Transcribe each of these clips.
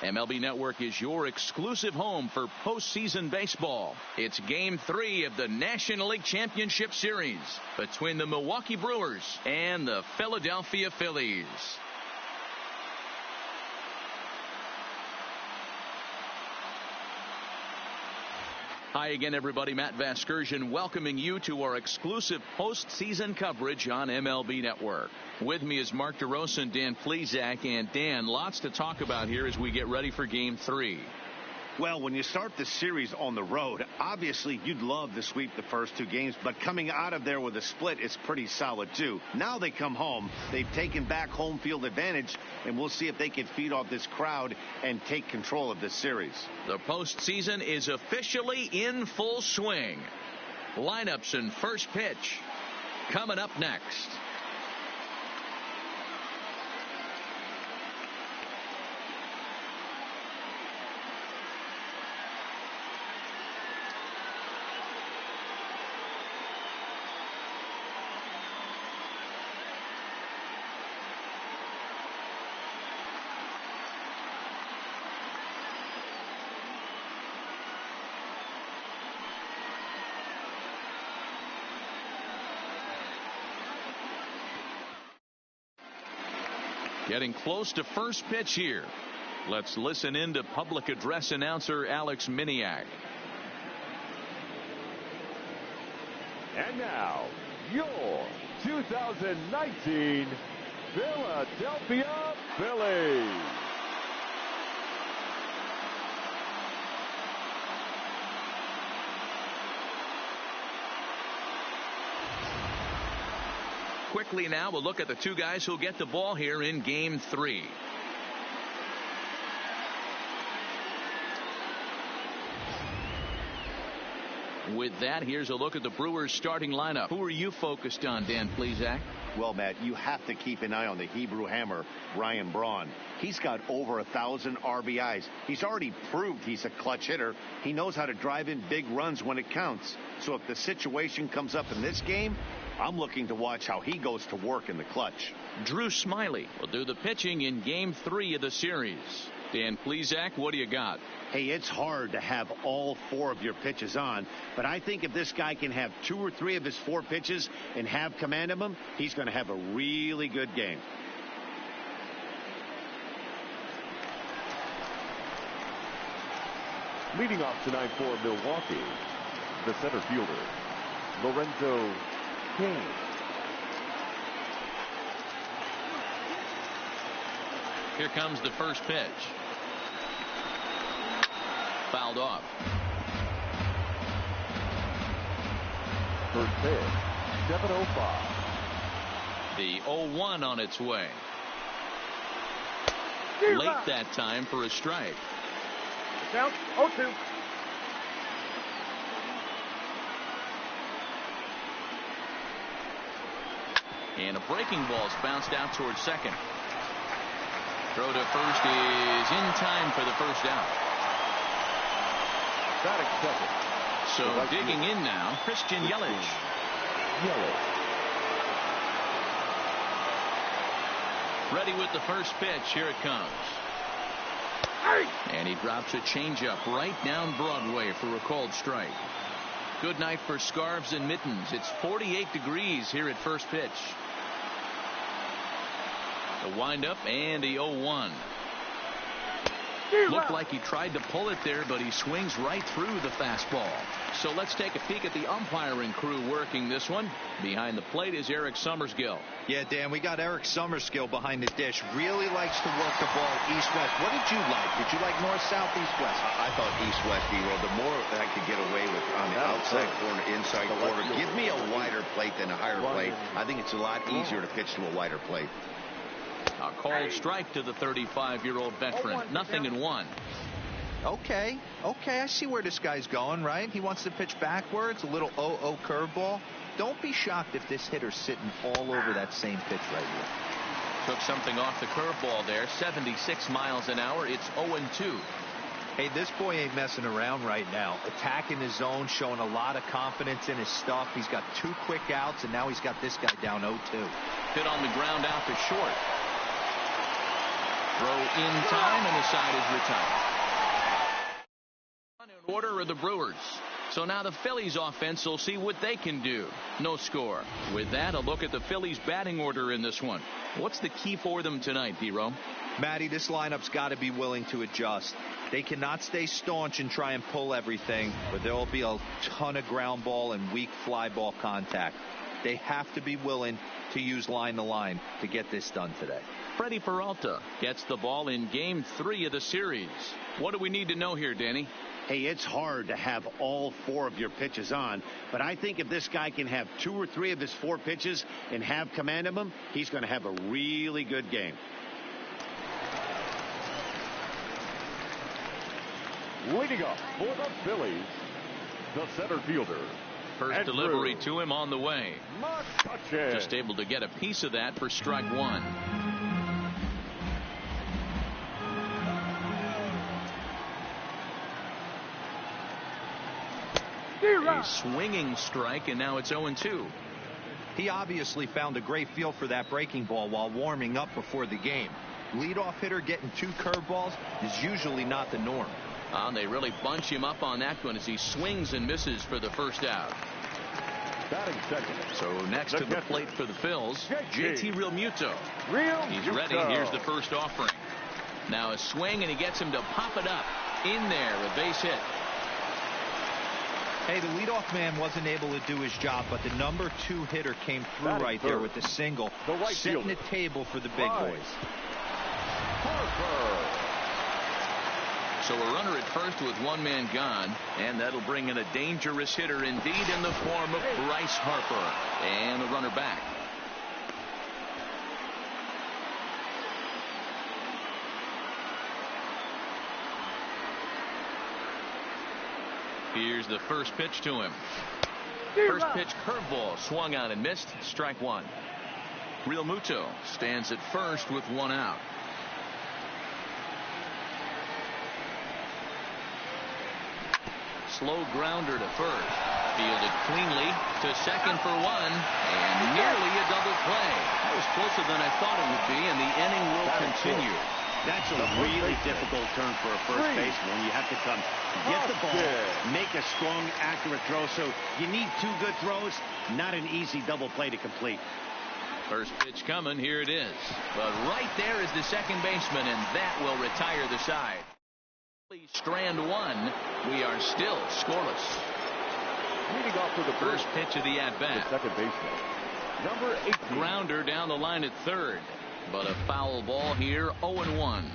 MLB Network is your exclusive home for postseason baseball. It's Game 3 of the National League Championship Series between the Milwaukee Brewers and the Philadelphia Phillies. Hi again, everybody. Matt Vasgersian welcoming you to our exclusive postseason coverage on MLB Network. With me is Mark DeRosa and Dan Plesac. And Dan, lots to talk about here as we get ready for Game 3. Well, when you start the series on the road, obviously you'd love to sweep the first two games, but coming out of there with a split is pretty solid too. Now they come home, they've taken back home field advantage, and we'll see if they can feed off this crowd and take control of this series. The postseason is officially in full swing. Lineups and first pitch coming up next. Getting close to first pitch here. Let's listen in to public address announcer Alex Miniak. And now, your 2019 Philadelphia Phillies. Quickly now, we'll look at the two guys who'll get the ball here in Game 3. With that, here's a look at the Brewers starting lineup. Who are you focused on, Dan Plesac? Well, Matt, you have to keep an eye on the Hebrew Hammer, Ryan Braun. He's got over 1,000 RBIs. He's already proved he's a clutch hitter. He knows how to drive in big runs when it counts. So if the situation comes up in this game, I'm looking to watch how he goes to work in the clutch. Drew Smiley will do the pitching in Game 3 of the series. Dan Plesac, what do you got? Hey, it's hard to have all 4 of your pitches on, but I think if this guy can have 2 or 3 of his 4 pitches and have command of them, he's going to have a really good game. Leading off tonight for Milwaukee, the center fielder, Lorenzo Cain. Here comes the first pitch. Fouled off. First pitch, 7:05. The 0-1 on its way. Late that time for a strike. Count 0-2. And a breaking ball's bounced out towards second. Throw to first is in time for the first out. Batting second. So digging in now, Christian Yelich. Ready with the first pitch. Here it comes. And he drops a changeup right down Broadway for a called strike. Good night for scarves and mittens. It's 48 degrees here at first pitch. The windup and the 0-1. Looked like he tried to pull it there, but he swings right through the fastball. So let's take a peek at the umpiring crew working this one. Behind the plate is Eric Summerskill. Yeah, Dan, we got Eric Summerskill behind the dish. Really likes to work the ball east-west. What did you like? Did you like north, south, east-west? I thought east-west, D-Roll. The more that I could get away with on the outside corner, inside corner. Give me a wider plate than a higher plate. I think it's a lot easier to pitch to a wider plate. A called strike to the 35-year-old veteran. 0-1. Okay, I see where this guy's going, right? He wants to pitch backwards, a little 0-0 curveball. Don't be shocked if this hitter's sitting all over that same pitch right here. Took something off the curveball there. 76 miles an hour. It's 0-2. Hey, this boy ain't messing around right now. Attacking his zone, showing a lot of confidence in his stuff. He's got 2 quick outs, and now he's got this guy down 0-2. Hit on the ground out to short. Throw in time, and the side is retired. In order are the Brewers. So now the Phillies offense will see what they can do. No score. With that, a look at the Phillies batting order in this one. What's the key for them tonight, D-Ro? Matty, this lineup's got to be willing to adjust. They cannot stay staunch and try and pull everything, but there will be a ton of ground ball and weak fly ball contact. They have to be willing to use line to line to get this done today. Freddie Peralta gets the ball in Game 3 of the series. What do we need to know here, Danny? Hey, it's hard to have all 4 of your pitches on, but I think if this guy can have 2 or 3 of his 4 pitches and have command of them, he's going to have a really good game. Leading up for the Phillies, the center fielder. First Andrew delivery to him on the way. McCutcheon. Just able to get a piece of that for strike 1. A swinging strike, and now it's 0-2. He obviously found a great feel for that breaking ball while warming up before the game. Leadoff hitter getting 2 curveballs is usually not the norm. They really bunch him up on that one as he swings and misses for the first out. Batting second. So next to the plate for the Phils, JT Realmuto. He's ready. Here's the first offering. Now a swing, and he gets him to pop it up in there, a base hit. Hey, the leadoff man wasn't able to do his job, but the number 2 hitter came through right there with the single, setting the table for the big boys. So a runner at first with 1 man gone, and that'll bring in a dangerous hitter indeed in the form of Bryce Harper. And the runner back. Here's the first pitch to him. First pitch curveball swung on and missed. Strike 1. Realmuto stands at first with 1 out. Slow grounder to first. Fielded cleanly to second for 1. And nearly a double play. That was closer than I thought it would be, and the inning will continue. That's a really difficult turn for a first baseman. You have to come get the ball, make a strong, accurate throw. So you need 2 good throws. Not an easy double play to complete. First pitch coming. Here it is. But right there is the second baseman, and that will retire the side. Strand 1. We are still scoreless. Leading off for the first pitch of the at-bat. The second baseman, number 8. Grounder down the line at third. But a foul ball here, 0-1.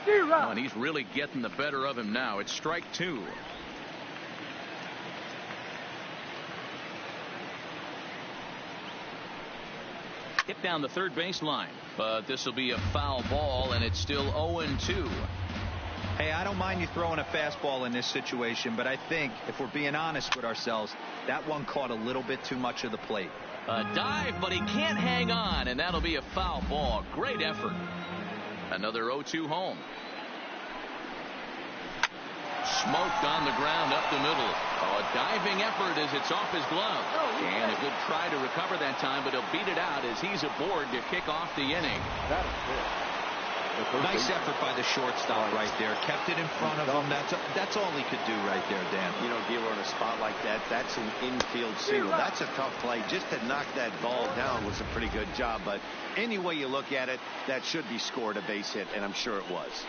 Oh, and he's really getting the better of him now. It's strike 2. Hit down the third baseline, but this will be a foul ball, and it's still 0-2. Hey, I don't mind you throwing a fastball in this situation, but I think if we're being honest with ourselves, that one caught a little bit too much of the plate. A dive, but he can't hang on, and that'll be a foul ball. Great effort. Another 0-2 home. Smoked on the ground up the middle. Oh, a diving effort as it's off his glove. And a good try to recover that time, but he'll beat it out as he's aboard to kick off the inning. That is good. Nice effort by the shortstop right there. Kept it in front of him. That's all he could do right there, Dan. You know, Gilo, in a spot like that, that's an infield single. That's a tough play. Just to knock that ball down was a pretty good job. But any way you look at it, that should be scored a base hit, and I'm sure it was.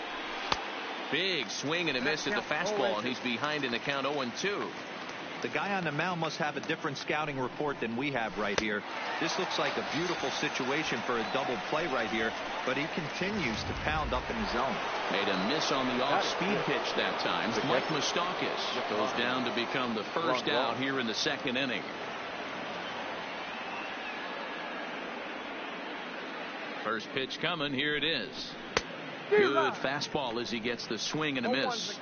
Big swing and a miss at the fastball, and he's behind in the count 0-2. The guy on the mound must have a different scouting report than we have right here. This looks like a beautiful situation for a double play right here, but he continues to pound up in his zone. Made a miss on the off-speed pitch that time. Mike Moustakas goes down to become the first out here in the second inning. First pitch coming. Here it is. Good fastball as he gets the swing and a miss.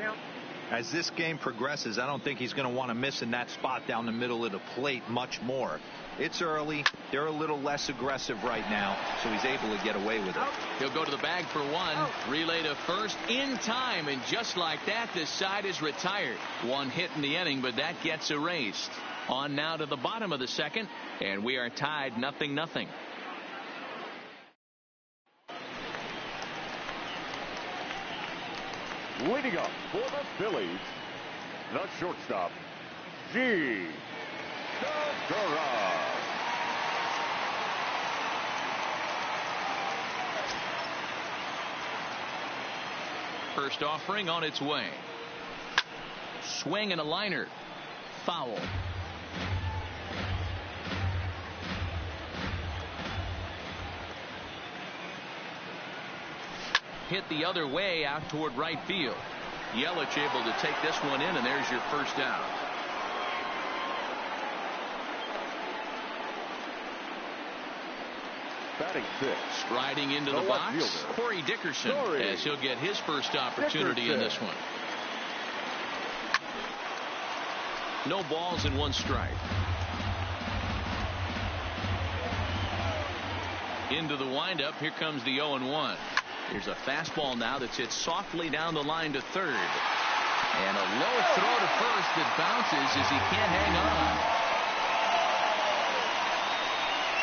As this game progresses, I don't think he's going to want to miss in that spot down the middle of the plate much more. It's early. They're a little less aggressive right now, so he's able to get away with it. He'll go to the bag for 1. Relay to first in time, and just like that, this side is retired. 1 hit in the inning, but that gets erased. On now to the bottom of the second, and we are tied 0-0. Leading up for the Phillies, the shortstop, G. Segura. First offering on its way. Swing and a liner. Foul. Hit the other way out toward right field. Yelich able to take this one in, and there's your first out. Batting six. Striding into the box, Corey Dickerson, as he'll get his first opportunity in this one. No balls and 1 strike. Into the windup. Here comes the 0-1. Here's a fastball now that's hit softly down the line to third. And a low throw to first that bounces as he can't hang on.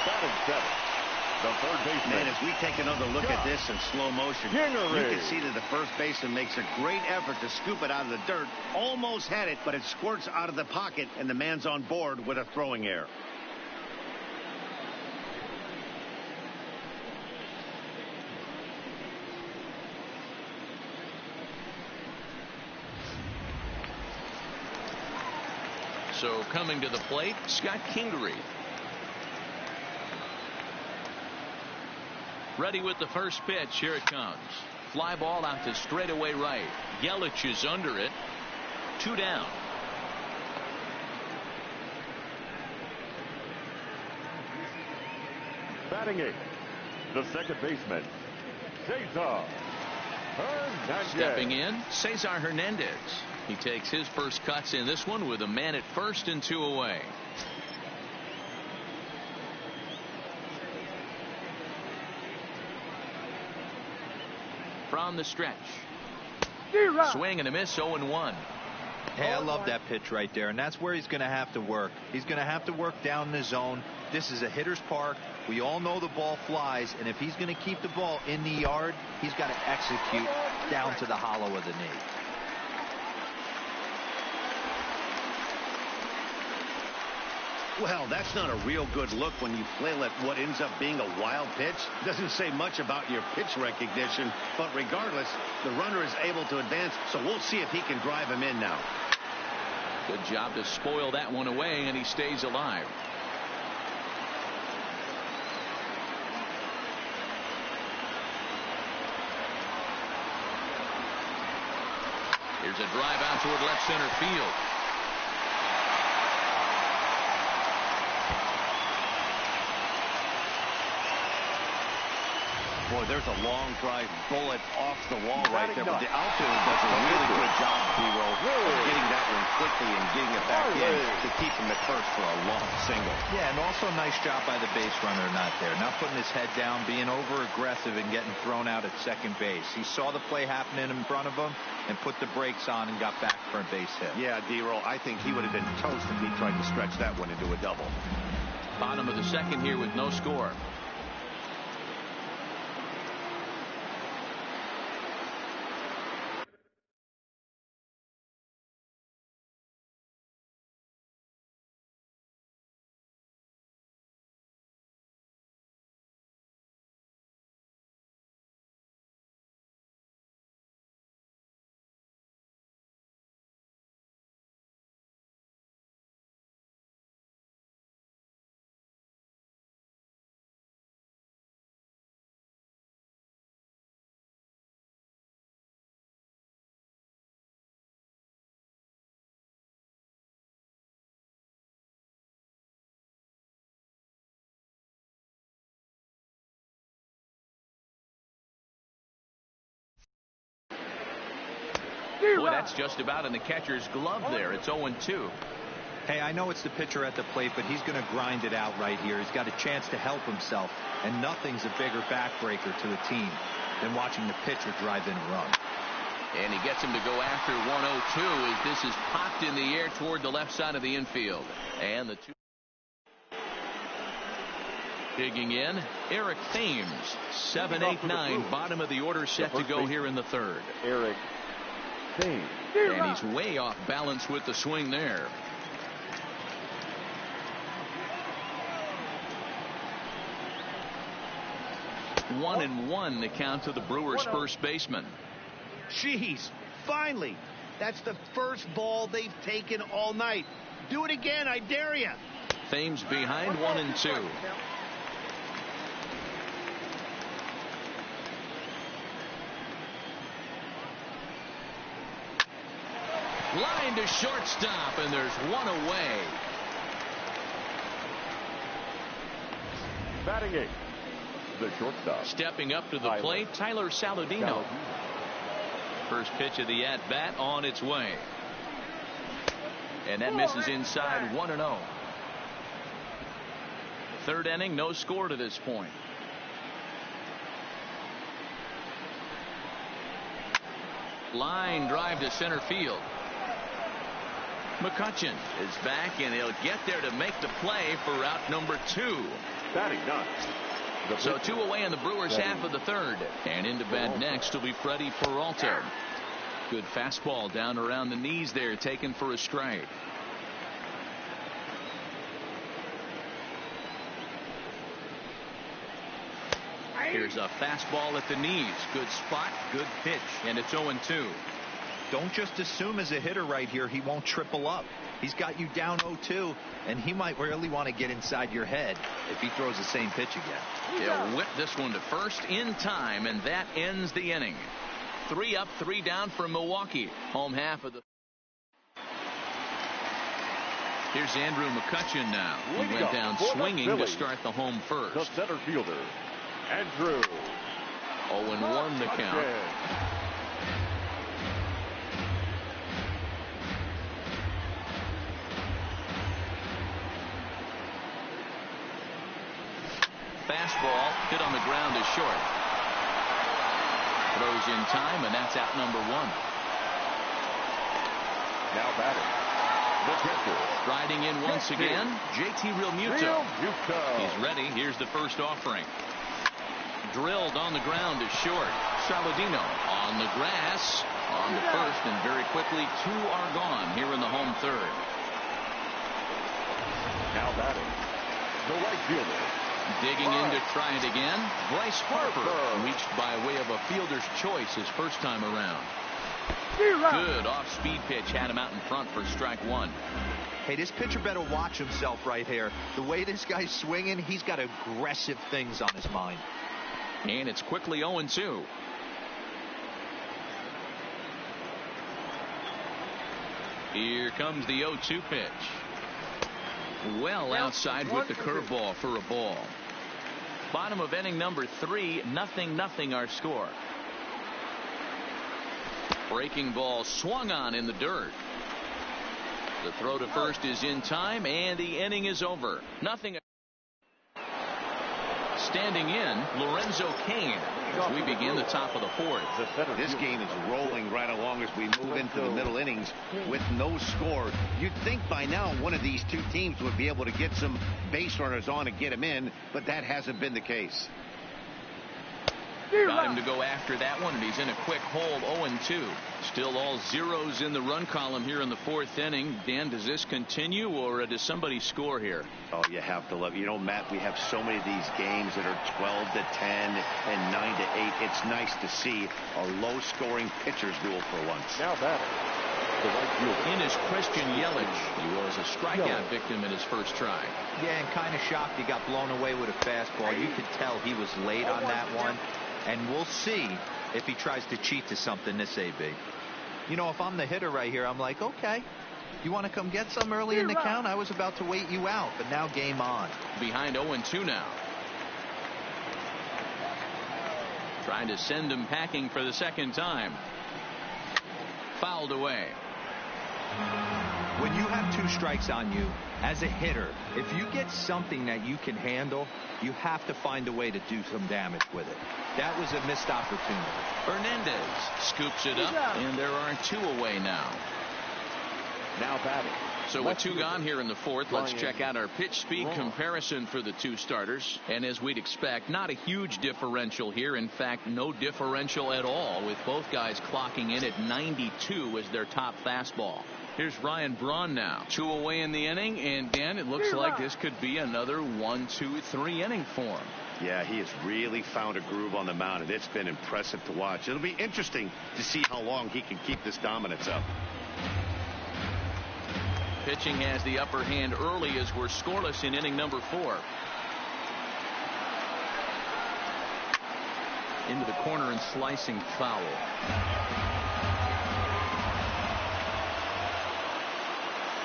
Batting seven. The third baseman. Man, as we take another look at this in slow motion, you can see that the first baseman makes a great effort to scoop it out of the dirt. Almost had it, but it squirts out of the pocket, and the man's on board with a throwing error. So coming to the plate, Scott Kingery. Ready with the first pitch. Here it comes. Fly ball out to straightaway right. Yelich is under it. 2 down. Batting eighth, the second baseman, Cesar Hernandez. Stepping in, Cesar Hernandez. He takes his first cuts in this one with a man at first and 2 away. From the stretch. Swing and a miss, 0-1. Hey, I love that pitch right there, and that's where he's going to have to work. He's going to have to work down the zone. This is a hitter's park. We all know the ball flies, and if he's going to keep the ball in the yard, he's got to execute down to the hollow of the knee. Well, that's not a real good look when you flail at what ends up being a wild pitch. Doesn't say much about your pitch recognition, but regardless, the runner is able to advance, so we'll see if he can drive him in now. Good job to spoil that one away, and he stays alive. Here's a drive out toward left center field. Boy, there's a long drive bullet off the wall right there. But the outfielder does a really good job, D-Roll, of getting that one quickly and getting it back in to keep him at first for a long single. Yeah, and also a nice job by the base runner not there. Not putting his head down, being over-aggressive and getting thrown out at second base. He saw the play happening in front of him and put the brakes on and got back for a base hit. Yeah, D-Roll, I think he would have been toast if he tried to stretch that one into a double. Bottom of the second here with no score. Boy, that's just about in the catcher's glove there. It's 0-2. Hey, I know it's the pitcher at the plate, but he's going to grind it out right here. He's got a chance to help himself, and nothing's a bigger backbreaker to a team than watching the pitcher drive in a run. And he gets him to go after 102 as this is popped in the air toward the left side of the infield. And the two digging in, Eric Thames, 7, 8, 9, bottom of the order set to go here in the third. Eric Thames. And he's way off balance with the swing there. One and one the count to the Brewers' first baseman. Jeez, finally. That's the first ball they've taken all night. Do it again, I dare you. Thames behind 1 and 2. Line to shortstop, and there's one away. Batting 8. The shortstop. Stepping up to the plate, Tyler Saladino. First pitch of the at-bat on its way. And that misses inside, 1-0. Third inning, no score to this point. Line drive to center field. McCutcheon is back, and he'll get there to make the play for out number 2. Batting 9. So 2 away in the Brewers' half of the third. And into bat next will be Freddie Peralta. Good fastball down around the knees there, taken for a strike. Here's a fastball at the knees. Good spot, good pitch, and it's 0-2. Don't just assume as a hitter right here he won't triple up. He's got you down 0-2, and he might really want to get inside your head if he throws the same pitch again. He'll whip this one to first in time, and that ends the inning. 3 up, 3 down for Milwaukee. Home half of the. Here's Andrew McCutcheon now. He went down swinging to start the home first. The center fielder, Andrew. 0-1 the count. Fastball hit on the ground is short. Throws in time, and that's out number 1. Now batting, the pitcher. Striding in once again, JT Realmuto. He's ready. Here's the first offering. Drilled on the ground is short. Saladino on the grass on the first, and very quickly 2 are gone here in the home third. Now batting, the right fielder. Digging in to try it again. Bryce Harper reached by way of a fielder's choice his first time around. Good off-speed pitch had him out in front for strike 1. Hey, this pitcher better watch himself right here. The way this guy's swinging, he's got aggressive things on his mind. And it's quickly 0-2. Here comes the 0-2 pitch. Well outside with the curveball for a ball. Bottom of inning number 3, 0-0 our score. Breaking ball swung on in the dirt. The throw to first is in time, and the inning is over. Nothing. Standing in, Lorenzo Cain, as we begin the top of the 4th. This game is rolling right along as we move into the middle innings with no score. You'd think by now one of these 2 teams would be able to get some base runners on and get him in, but that hasn't been the case. Got him to go after that one, and he's in a quick hold, 0-2. Still all zeros in the run column here in the 4th inning. Dan, does this continue, or does somebody score here? Oh, you have to love it. You know, Matt, we have so many of these games that are 12-10 and 9-8. It's nice to see a low-scoring pitcher's duel for once. Now batting, the right fielder. In is Christian Yelich. He was a strikeout victim in his first try. Yeah, and kind of shocked he got blown away with a fastball. You could tell he was late on that one. And we'll see if he tries to cheat to something this AB. You know, if I'm the hitter right here, I'm like, okay, you want to come get some early in the count? I was about to wait you out, but now game on. Behind 0-2 now. Trying to send him packing for the second time. Fouled away. When you have 2 strikes on you, as a hitter, if you get something that you can handle, you have to find a way to do some damage with it. That was a missed opportunity. Hernandez scoops it up, and there are 2 away now. Now batting. So with 2 gone here in the 4th, let's check out our pitch speed comparison for the 2 starters. And as we'd expect, not a huge differential here. In fact, no differential at all, with both guys clocking in at 92 as their top fastball. Here's Ryan Braun now. 2 away in the inning, and Dan, it looks like this could be another 1, 2, 3 inning for him. Yeah, he has really found a groove on the mound, and it's been impressive to watch. It'll be interesting to see how long he can keep this dominance up. Pitching has the upper hand early as we're scoreless in inning number 4. Into the corner and slicing foul.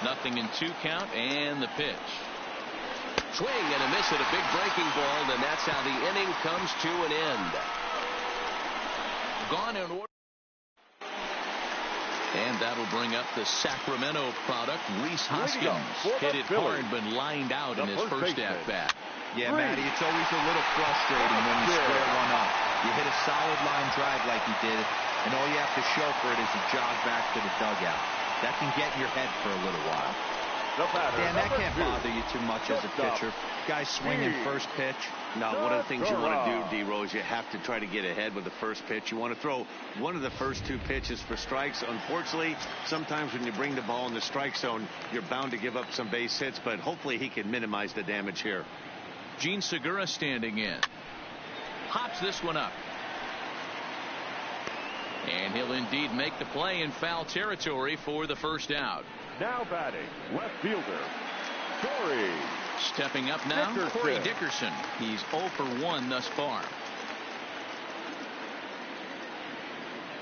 Nothing in 2 count, and the pitch. Swing and a miss at a big breaking ball, and that's how the inning comes to an end. Gone in order. And that'll bring up the Sacramento product, Rhys Hoskins. Hit it hard, but lined out in his first at-bat. Yeah, Matty, it's always a little frustrating when you square one up. You hit a solid line drive like he did, and all you have to show for it is a jog back to the dugout. That can get in your head for a little while. Dan, that can't bother you too much as a pitcher. Guys swinging first pitch. No, one of the things you want to do, D-Rose, you have to try to get ahead with the first pitch. You want to throw one of the first 2 pitches for strikes. Unfortunately, sometimes when you bring the ball in the strike zone, you're bound to give up some base hits, but hopefully he can minimize the damage here. Gene Segura standing in. Pops this one up. And he'll indeed make the play in foul territory for the first out. Now batting, left fielder, Corey. Stepping up now, Corey Dickerson. He's 0 for 1 thus far.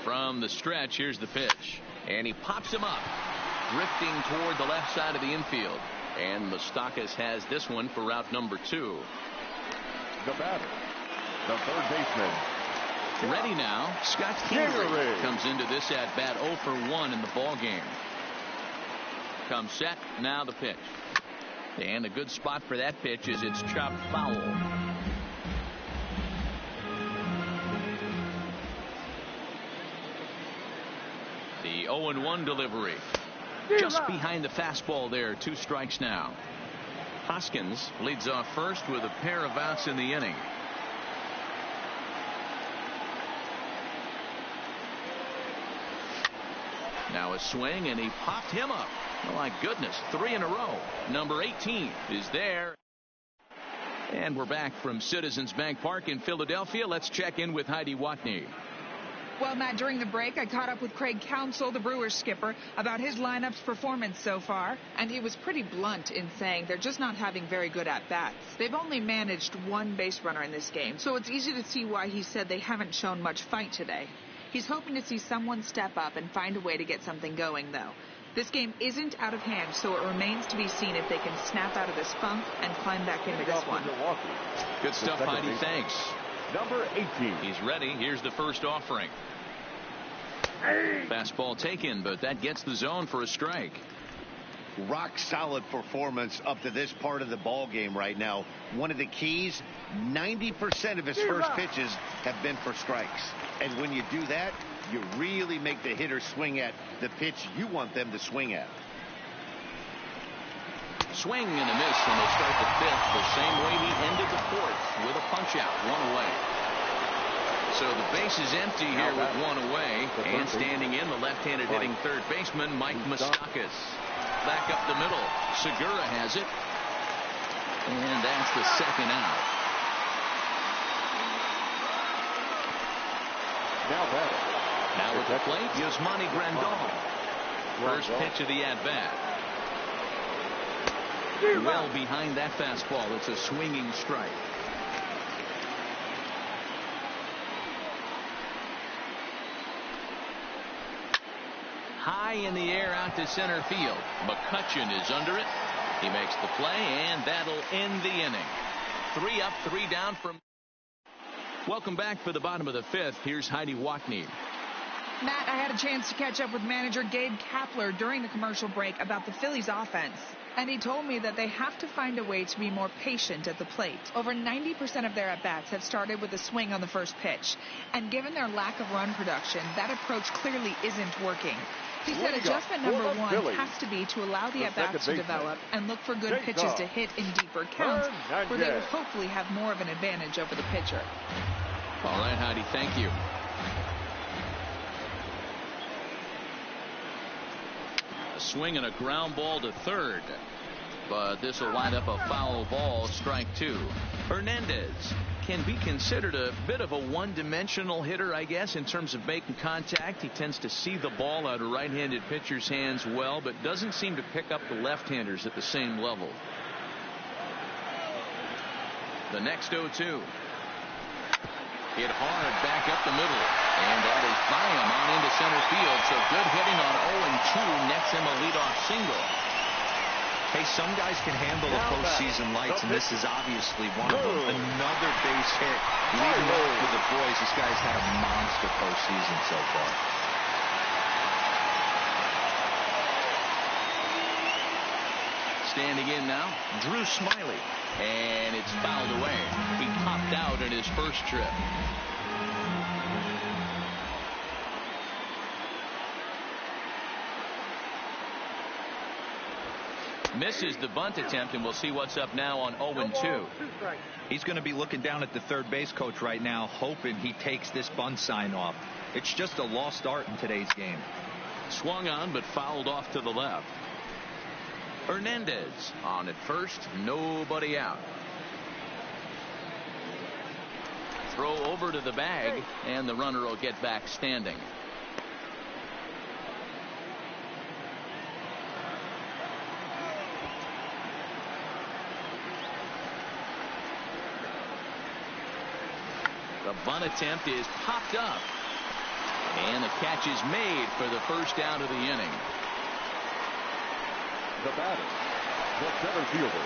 From the stretch, here's the pitch. And he pops him up, drifting toward the left side of the infield. And Moustakas has this one for route number 2. The batter, the third baseman. Ready now, Scott Kingery comes into this at-bat 0 for 1 in the ball game. Comes set, now the pitch. And a good spot for that pitch is it's chopped foul. The 0-1 delivery. Just behind the fastball there, 2 strikes now. Hoskins leads off first with a pair of outs in the inning. Now a swing, and he popped him up. Oh, my goodness, 3 in a row. Number 18 is there. And we're back from Citizens Bank Park in Philadelphia. Let's check in with Heidi Watney. Well, Matt, during the break, I caught up with Craig Counsell, the Brewers skipper, about his lineup's performance so far. And he was pretty blunt in saying they're just not having very good at-bats. They've only managed 1 base runner in this game, so it's easy to see why he said they haven't shown much fight today. He's hoping to see someone step up and find a way to get something going, though. This game isn't out of hand, so it remains to be seen if they can snap out of this funk and climb back into this one. Good stuff, Heidi. Thanks. Number 18. He's ready. Here's the first offering. Fastball taken, but that gets the zone for a strike. Rock solid performance up to this part of the ball game right now. One of the keys, 90% of his first pitches have been for strikes. And when you do that, you really make the hitter swing at the pitch you want them to swing at. Swing and a miss, and they'll start the 5th the same way he ended the 4th, with a punch out, 1 away. So the base is empty here with 1 away, and standing in the left-handed hitting third baseman Mike Moustakas. Back up the middle, Segura has it, and that's the 2nd out. Now at the plate, Yasmani Grandal. First pitch of the at-bat. Well behind that fastball. It's a swinging strike. High in the air out to center field. McCutchen is under it. He makes the play, and that'll end the inning. 3 up, 3 down from. Welcome back for the bottom of the 5th. Here's Heidi Watney. Matt, I had a chance to catch up with manager Gabe Kapler during the commercial break about the Phillies' offense. And he told me that they have to find a way to be more patient at the plate. Over 90% of their at-bats have started with a swing on the first pitch. And given their lack of run production, that approach clearly isn't working. He said adjustment number one has to be to allow the at-bats to develop and look for good pitches to hit in deeper counts, where they will hopefully have more of an advantage over the pitcher. All right, Heidi, thank you. A swing and a ground ball to third. But this will wind up a foul ball, strike two. Hernandez can be considered a bit of a one-dimensional hitter, I guess, in terms of making contact. He tends to see the ball out of right-handed pitchers' hands well, but doesn't seem to pick up the left-handers at the same level. The next 0-2. Hit hard back up the middle. And that is by him on into center field. So good hitting on 0-2. Nets him a leadoff single. Hey, some guys can handle the postseason lights, and this is obviously one of them. Another base hit. Leading off with the boys. This guy's had a monster postseason so far. Standing in now, Drew Smiley. And it's fouled away. He popped out in his first trip. Misses the bunt attempt, and we'll see what's up now on 0-2. He's going to be looking down at the third base coach right now, hoping he takes this bunt sign off. It's just a lost art in today's game. Swung on, but fouled off to the left. Hernandez on at first, nobody out. Throw over to the bag, and the runner will get back standing. The bunt attempt is popped up, and the catch is made for the first out of the inning. The batter, the center fielder.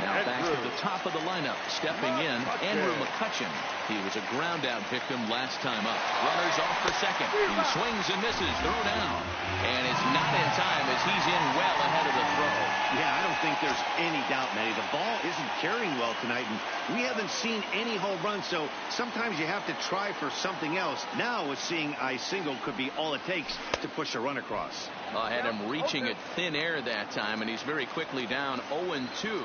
Now back to the top of the lineup, stepping in, Andrew McCutchen. He was a ground-out victim last time up. Runners off for second. He swings and misses, throw down. And it's not in time as he's in well ahead of the throw. Yeah, I don't think there's any doubt, Manny. The ball isn't carrying well tonight, and we haven't seen any home runs, so sometimes you have to try for something else. Now, with seeing I single could be all it takes to push a run across. I had him reaching at thin air that time, and he's very quickly down 0-2.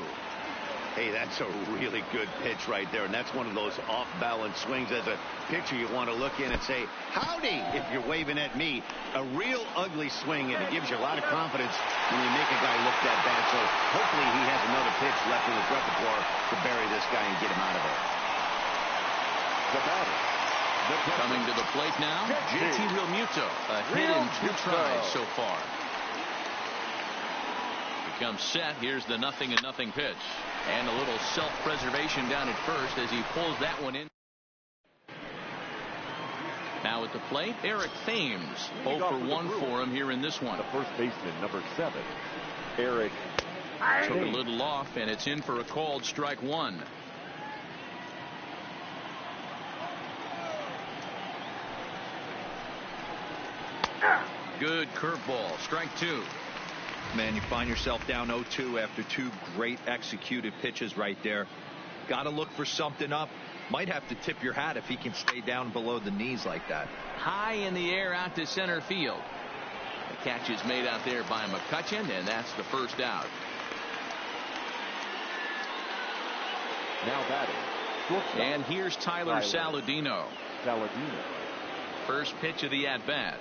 Hey, that's a really good pitch right there, and that's one of those off-balance swings. As a pitcher, you want to look in and say, howdy, if you're waving at me. A real ugly swing, and it gives you a lot of confidence when you make a guy look that bad. So hopefully he has another pitch left in his repertoire to bury this guy and get him out of there. The batter. Coming to the plate now, JT Realmuto. A hit in 2 tries so far. Becomes set. Here's the 0-0 pitch. And a little self-preservation down at first as he pulls that one in. Now at the plate, Eric Thames. 0 for 1 for him here in this one. The first baseman, number 7, Eric Took a little off, and it's in for a called strike one. Good curveball. Strike two. Man, you find yourself down 0-2 after 2 great executed pitches right there. Got to look for something up. Might have to tip your hat if he can stay down below the knees like that. High in the air out to center field. The catch is made out there by McCutchen, and that's the first out. Now batting. Shortstop. And here's Tyler Saladino. First pitch of the at-bat.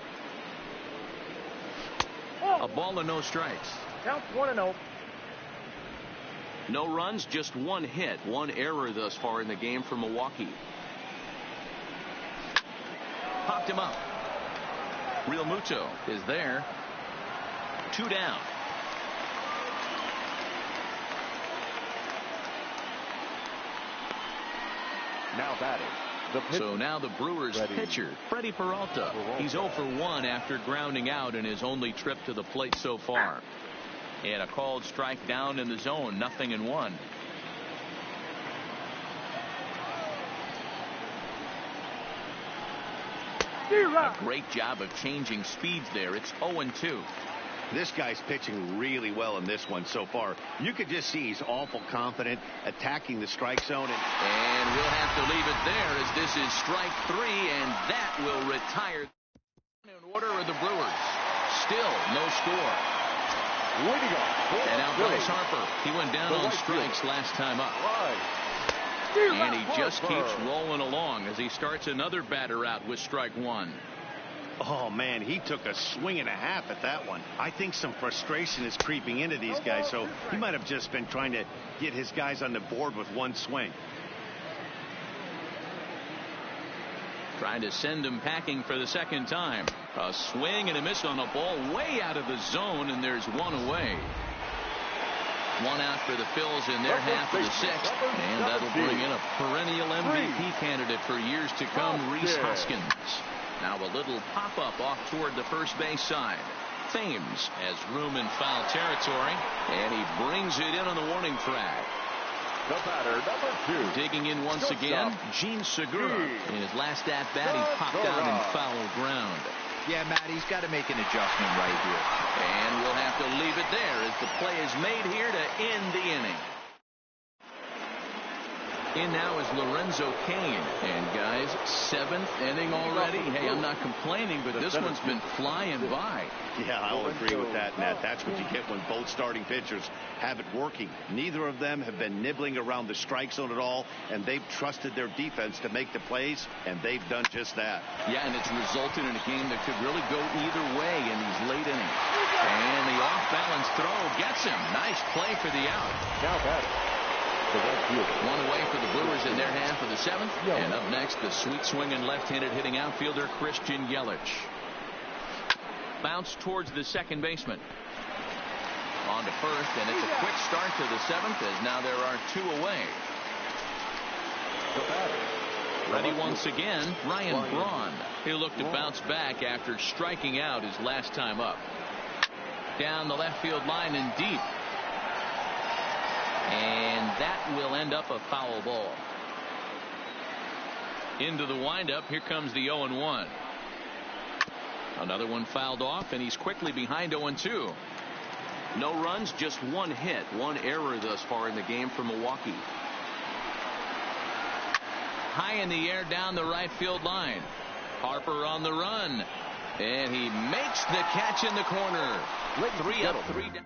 A ball and no strikes. Counts 1-0. No runs, just 1 hit. 1 error thus far in the game for Milwaukee. Popped him up. Realmuto is there. 2 down. Now batting. So now the Brewers pitcher, Freddie Peralta. He's 0 for 1 after grounding out in his only trip to the plate so far. And a called strike down in the zone, 0-1. A great job of changing speeds there. It's 0-2. This guy's pitching really well in this one so far. You could just see he's awful confident, attacking the strike zone. And we'll have to leave it there as this is strike 3, and that will retire. In order of the Brewers. Still no score. And now Bryce Harper. He went down on strikes last time up. And he just keeps rolling along as he starts another batter out with strike 1. Oh, man, he took a swing and a half at that one. I think some frustration is creeping into these guys, so he might have just been trying to get his guys on the board with one swing. Trying to send him packing for the second time. A swing and a miss on a ball way out of the zone, and there's one away. One out for the Phils in their half of the 6th, and that'll bring in a perennial MVP candidate for years to come, Rhys Hoskins. Now a little pop-up off toward the first base side. Thames has room in foul territory, and he brings it in on the warning track. The batter, number 2. Digging in once again, Gene Segura. In his last at-bat, he popped out in foul ground. Yeah, Matt, he's got to make an adjustment right here. And we'll have to leave it there as the play is made here to end the inning. In now is Lorenzo Cain. And guys, 7th inning already. Hey, I'm not complaining, but this one's been flying by. Yeah, I'll agree with that, Matt. That's what you get when both starting pitchers have it working. Neither of them have been nibbling around the strike zone at all, and they've trusted their defense to make the plays, and they've done just that. Yeah, and it's resulted in a game that could really go either way in these late innings. And the off-balance throw gets him. Nice play for the out. Now batter. One away for the Brewers in their half of the 7th. And up next, the sweet swinging left-handed hitting outfielder Christian Yelich. Bounce towards the second baseman. On to first, and it's a quick start to the 7th as now there are 2 away. Ready once again, Ryan Braun. He'll look to bounce back after striking out his last time up. Down the left field line and deep. And that will end up a foul ball. Into the windup. Here comes the 0-1. Another one fouled off, and he's quickly behind 0-2. No runs, just 1 hit. 1 error thus far in the game for Milwaukee. High in the air down the right field line. Harper on the run. And he makes the catch in the corner. 3 up, 3 down.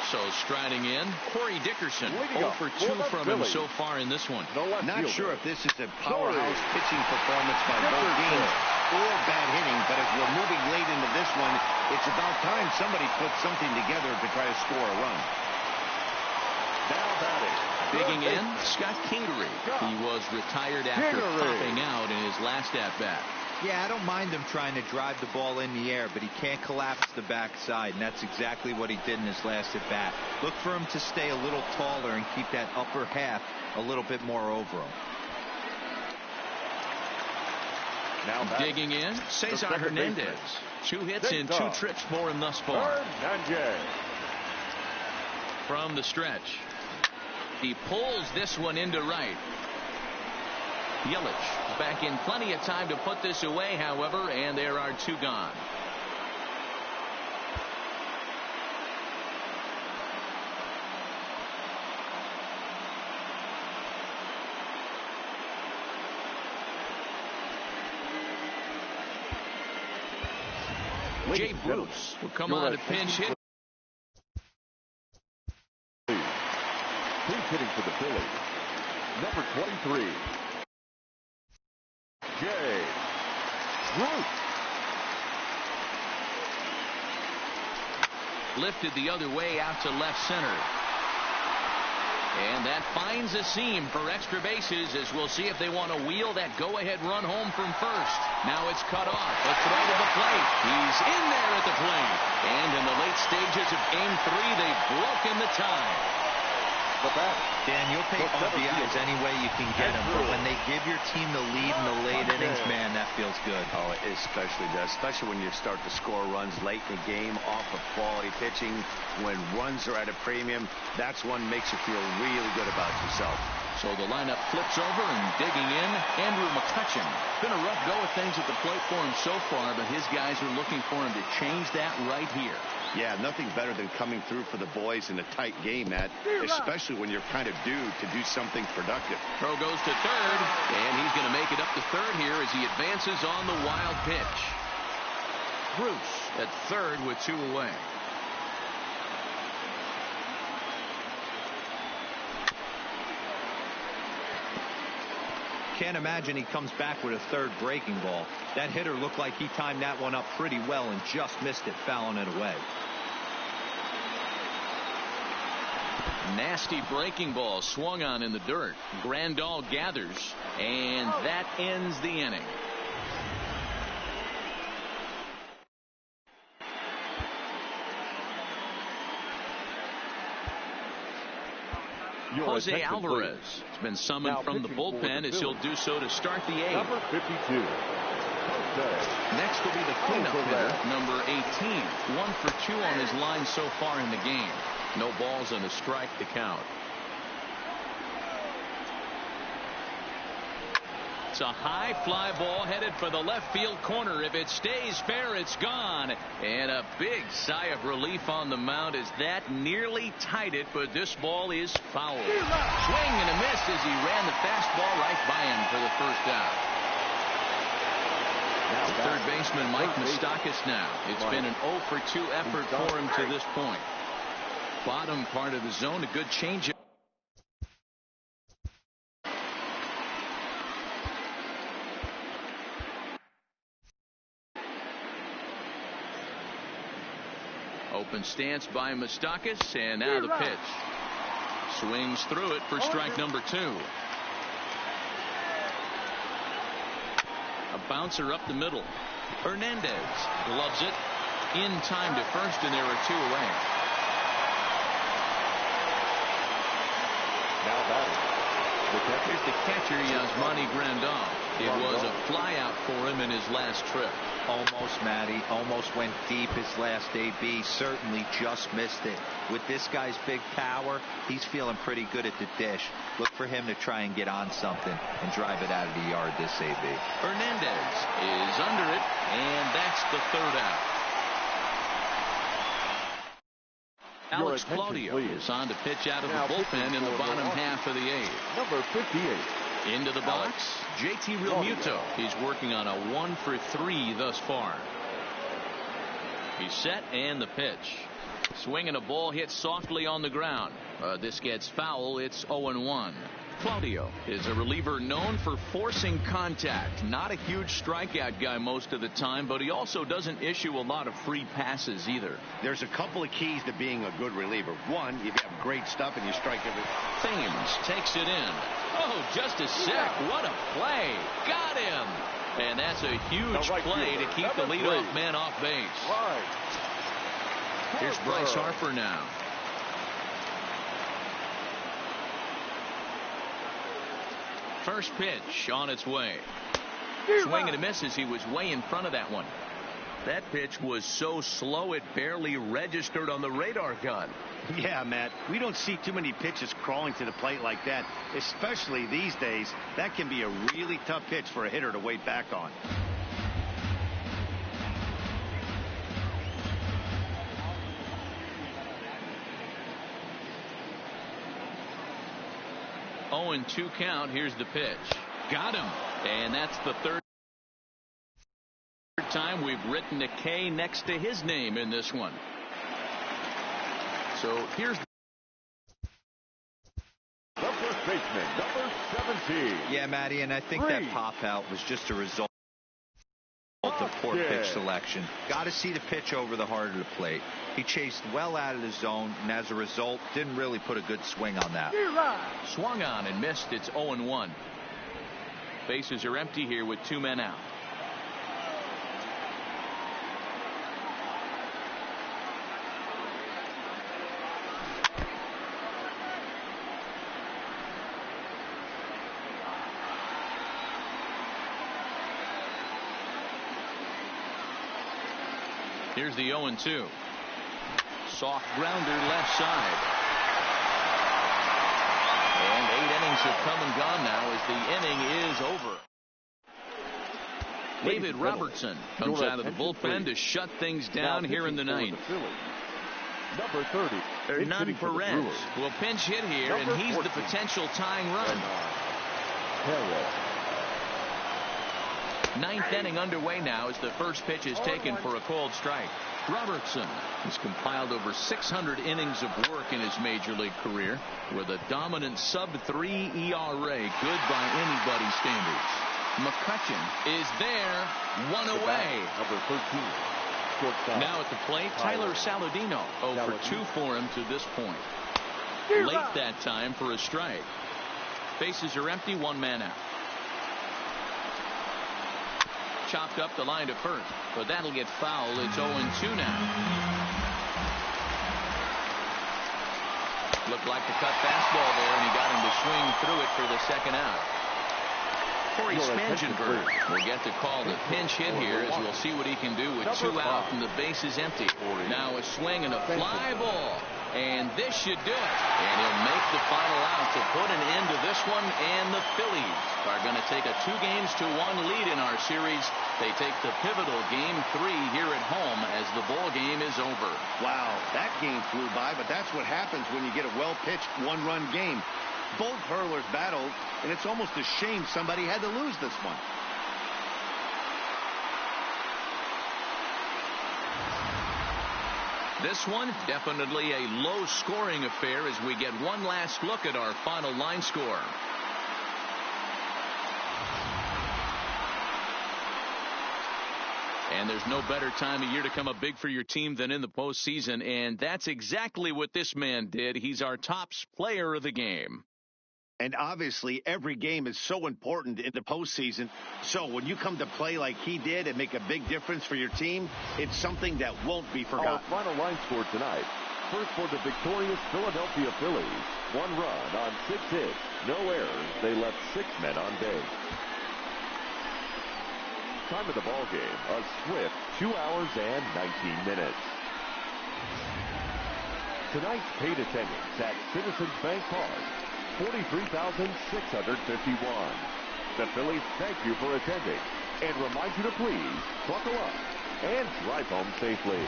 So striding in, Corey Dickerson. 0 for 2 from him so far in this one. Not sure if this is a powerhouse pitching performance by both teams or bad hitting, but as we're moving late into this one, it's about time somebody puts something together to try to score a run. Now batting. Digging in, Scott Kingery. He was retired after popping out in his last at-bat. Yeah, I don't mind him trying to drive the ball in the air, but he can't collapse the backside, and that's exactly what he did in his last at-bat. Look for him to stay a little taller and keep that upper half a little bit more over him. Now digging in, Cesar Hernandez. 2 hits in 2 trips for him thus far. From the stretch. He pulls this one into right. Yelich back in plenty of time to put this away, however, and there are 2 gone. Jay Bruce will come on to pinch hit. He's hitting for the Phillies. Number 23. Jay Bruce. Lifted the other way out to left center. And that finds a seam for extra bases as we'll see if they want to wheel that go-ahead run home from first. Now it's cut off. A throw to the plate. He's in there at the plate. And in the late stages of Game 3, they've broken the tie. Dan, you'll take RBIs any way you can get them, but when they give your team the lead in the late innings, man, that feels good. Oh, it especially does, especially when you start to score runs late in the game off of quality pitching. When runs are at a premium, that's one makes you feel really good about yourself. So the lineup flips over and digging in, Andrew McCutcheon. Been a rough go of things at the plate for him so far, but his guys are looking for him to change that right here. Yeah, nothing better than coming through for the boys in a tight game, Matt, especially when you're kind of due to do something productive. Throw goes to third, and he's going to make it up to third here as he advances on the wild pitch. Bruce at third with 2 away. Can't imagine he comes back with a third breaking ball. That hitter looked like he timed that one up pretty well and just missed it, fouling it away. Nasty breaking ball swung on in the dirt. Grandal gathers, and that ends the inning. Jose Alvarez has been summoned from the bullpen as he'll do so to start the 8th. Number 52. Next will be the cleanup hitter, number 18. 1 for 2 on his line so far in the game. No balls and a strike to count. It's a high fly ball headed for the left field corner. If it stays fair, it's gone. And a big sigh of relief on the mound as that nearly tied it, but this ball is foul. Swing and a miss as he ran the fastball right by him for the first out. Third baseman Mike Moustakas now. It's been an 0 for 2 effort for him to this point. Bottom part of the zone, a good changeup. Open stance by Moustakas, and now the pitch. Swings through it for strike number 2. A bouncer up the middle. Hernandez gloves it in time to first, and there are 2 away. Now batting. Here's the catcher, Yasmani Grandal. It was a fly out for him in his last trip. Almost, Matty. Almost went deep his last AB. Certainly just missed it. With this guy's big power, he's feeling pretty good at the dish. Look for him to try and get on something and drive it out of the yard this AB. Hernandez is under it, and that's the 3rd out. Alex Claudio is on to pitch out of the bullpen in the bottom half of the 8th. Number 58. Into the box, JT Realmuto. He's working on a 1 for 3 thus far. He's set, and the pitch. Swinging a ball hit softly on the ground. This gets foul. It's 0-1. Claudio is a reliever known for forcing contact. Not a huge strikeout guy most of the time, but he also doesn't issue a lot of free passes either. There's a couple of keys to being a good reliever. One, you have great stuff and you strike every. Thames takes it in. Oh, just a sec. What a play. Got him. And that's a huge play to keep the leadoff man off base. Here's Bryce Harper now. First pitch on its way. Swing and a miss as he was way in front of that one. That pitch was so slow it barely registered on the radar gun. Yeah, Matt, we don't see too many pitches crawling to the plate like that, especially these days. That can be a really tough pitch for a hitter to wait back on. Oh, and 2 count. Here's the pitch. Got him. And that's the 3rd time we've written a K next to his name in this one. So here's The first baseman, number 17. Yeah, Matty, and I think that pop out was just a result of poor pitch selection. Got to see the pitch over the heart of the plate. He chased well out of the zone, and as a result, didn't really put a good swing on that. Swung on and missed. It's 0-1. Bases are empty here with 2 men out. Here's the 0-2. Soft grounder left side. And 8 innings innings have come and gone now as the inning is over. David Robertson comes out of the bullpen to shut things down here in the ninth. Number 30. Hernan Perez will pinch hit here, and he's the potential tying run. Ninth inning underway now as the first pitch is taken for a called strike. Robertson has compiled over 600 innings of work in his major league career with a dominant sub-3 ERA, good by anybody's standards. McCutcheon is there, one away. Number 13. Now at the plate, Tyler Saladino. 0 for 2 for him to this point. Late that time for a strike. Bases are empty, one man out. Chopped up the line to first, but that'll get foul. It's 0-2 now. Looked like the cut fastball there, and he got him to swing through it for the second out. Corey Spangenberg will get the call to pinch hit here, as we'll see what he can do with 2 out and the bases empty. Now a swing and a fly ball, and this should do it. And he'll make the final out to put an end to this one, and the Phillies are going to take a 2-1 lead in our series. They take the pivotal Game 3 here at home as the ball game is over. Wow, that game flew by, but that's what happens when you get a well-pitched one-run game. Both hurlers battled, and it's almost a shame somebody had to lose this one. This one, definitely a low-scoring affair as we get one last look at our final line score. And there's no better time of year to come up big for your team than in the postseason, and that's exactly what this man did. He's our top player of the game. And obviously, every game is so important in the postseason. So when you come to play like he did and make a big difference for your team, it's something that won't be forgotten. Our final line score tonight. First for the victorious Philadelphia Phillies. 1 run on 6 hits. No errors. They left 6 men on base. Time of the ball game, a swift 2 hours and 19 minutes. Tonight's paid attendance at Citizens Bank Park, 43,651. The Phillies thank you for attending and remind you to please buckle up and drive home safely.